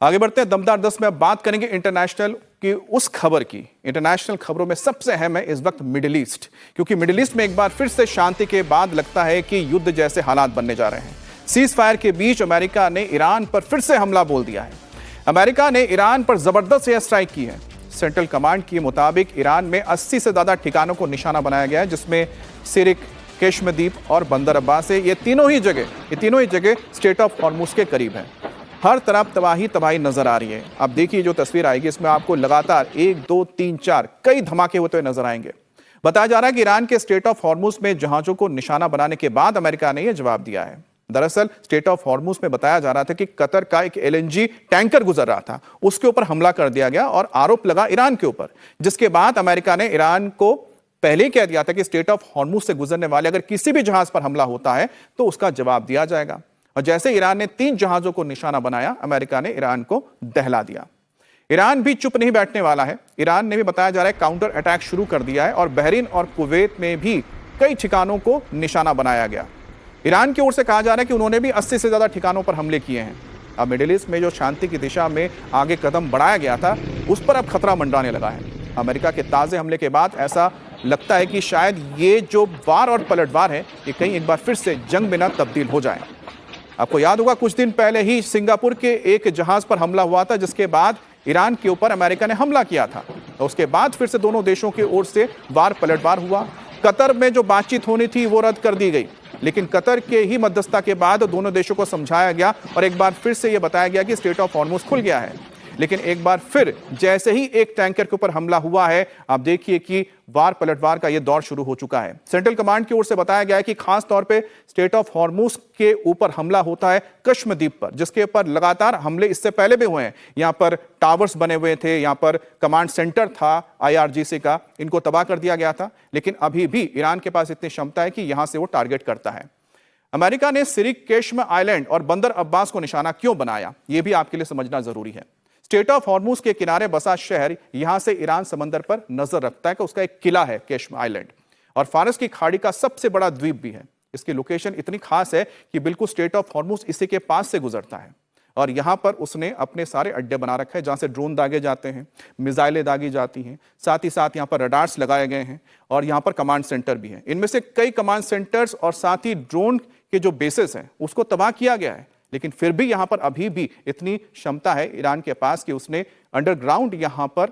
आगे बढ़ते हैं दमदार 10 में अब बात करेंगे इंटरनेशनल की उस खबर की। इंटरनेशनल खबरों में सबसे अहम है इस वक्त मिडिल ईस्ट, क्योंकि मिडिल ईस्ट में एक बार फिर से शांति के बाद लगता है कि युद्ध जैसे हालात बनने जा रहे हैं। सीज फायर के बीच अमेरिका ने ईरान पर फिर से हमला बोल दिया है। अमेरिका ने ईरान पर जबरदस्त एयर स्ट्राइक की है। सेंट्रल कमांड के मुताबिक ईरान में 80 से ज्यादा ठिकानों को निशाना बनाया गया है, जिसमें सिरिक, केश्मदीप और बंदर अब्बास है। ये तीनों ही जगह स्ट्रेट ऑफ हॉर्मुज के करीब है। हर तरफ तबाही नजर आ रही है। अब देखिए जो तस्वीर आएगी इसमें आपको लगातार 1, 2, 3, 4 कई धमाके होते हुए नजर आएंगे। बताया जा रहा है कि ईरान के स्ट्रेट ऑफ हॉर्मुज में जहाजों को निशाना बनाने के बाद अमेरिका ने यह जवाब दिया है। दरअसल स्ट्रेट ऑफ हॉर्मुज में बताया जा रहा था कि कतर का एक LNG टैंकर गुजर रहा था, उसके ऊपर हमला कर दिया गया और आरोप लगा ईरान के ऊपर, जिसके बाद अमेरिका ने ईरान को पहले ही कह दिया था कि स्ट्रेट ऑफ हॉर्मुज से गुजरने वाले अगर किसी भी जहाज पर हमला होता है तो उसका जवाब दिया जाएगा। और जैसे ईरान ने 3 जहाजों को निशाना बनाया, अमेरिका ने ईरान को दहला दिया। ईरान भी चुप नहीं बैठने वाला है। ईरान ने भी बताया जा रहा है काउंटर अटैक शुरू कर दिया है और बहरीन और कुवैत में भी कई ठिकानों को निशाना बनाया गया। ईरान की ओर से कहा जा रहा है कि उन्होंने भी 80 से ज्यादा ठिकानों पर हमले किए हैं। अब मिडिल ईस्ट में जो शांति की दिशा में आगे कदम बढ़ाया गया था, उस पर अब खतरा मंडराने लगा है। अमेरिका के ताजे हमले के बाद ऐसा लगता है कि शायद ये जो वार और पलटवार है, ये कहीं एक बार फिर से जंग में न तब्दील हो जाए। आपको याद होगा कुछ दिन पहले ही सिंगापुर के एक जहाज पर हमला हुआ था, जिसके बाद ईरान के ऊपर अमेरिका ने हमला किया था। तो उसके बाद फिर से दोनों देशों की ओर से वार पलटवार हुआ। कतर में जो बातचीत होनी थी वो रद्द कर दी गई, लेकिन कतर के ही मध्यस्थता के बाद दोनों देशों को समझाया गया और एक बार फिर से यह बताया गया कि स्ट्रेट ऑफ हॉर्मुज खुल गया है। लेकिन एक बार फिर जैसे ही एक टैंकर के ऊपर हमला हुआ है, आप देखिए कि वार पलटवार का यह दौर शुरू हो चुका है। सेंट्रल कमांड की ओर से बताया गया है कि खास तौर पे स्ट्रेट ऑफ हॉर्मुज के ऊपर हमला होता है केश्मदीप पर, जिसके ऊपर लगातार हमले इससे पहले भी हुए हैं। यहां पर टावर्स बने हुए थे, यहां पर कमांड सेंटर था IRGC का, इनको तबाह कर दिया गया था। लेकिन अभी भी ईरान के पास इतनी क्षमता है कि यहां से वो टारगेट करता है। अमेरिका ने सिरिक, केश्म आइलैंड और बंदर अब्बास को निशाना क्यों बनाया, यह भी आपके लिए समझना जरूरी है। स्ट्रेट ऑफ हॉर्मुज के किनारे बसा शहर यहां से ईरान समंदर पर नजर रखता है कि उसका एक किला है केश्म आइलैंड, और फारस की खाड़ी का सबसे बड़ा द्वीप भी है। इसकी लोकेशन इतनी खास है कि बिल्कुल स्ट्रेट ऑफ हॉर्मुज इसी के पास से गुजरता है और यहां पर उसने अपने सारे अड्डे बना रखे हैं, जहां से ड्रोन दागे जाते हैं, मिसाइलें दागी जाती हैं, साथ ही साथ यहां पर रडार्स लगाए गए हैं और यहां पर कमांड सेंटर भी है। इनमें से कई कमांड सेंटर्स और साथ ही ड्रोन के जो बेसेस हैं उसको तबाह किया गया है। लेकिन फिर भी यहां पर अभी भी इतनी क्षमता है ईरान के पास कि उसने अंडरग्राउंड यहां पर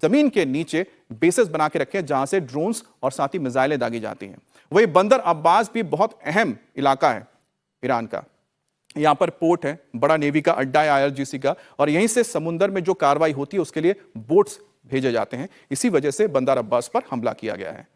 जमीन के नीचे बेसेस बना के रखे हैं, जहां से ड्रोन्स और साथ ही मिसाइलें दागी जाती हैं। वही बंदर अब्बास भी बहुत अहम इलाका है ईरान का। यहां पर पोर्ट है, बड़ा नेवी का अड्डा है IRGC का, और यहीं से समुद्र में जो कार्रवाई होती है उसके लिए बोट्स भेजे जाते हैं। इसी वजह से बंदर अब्बास पर हमला किया गया है।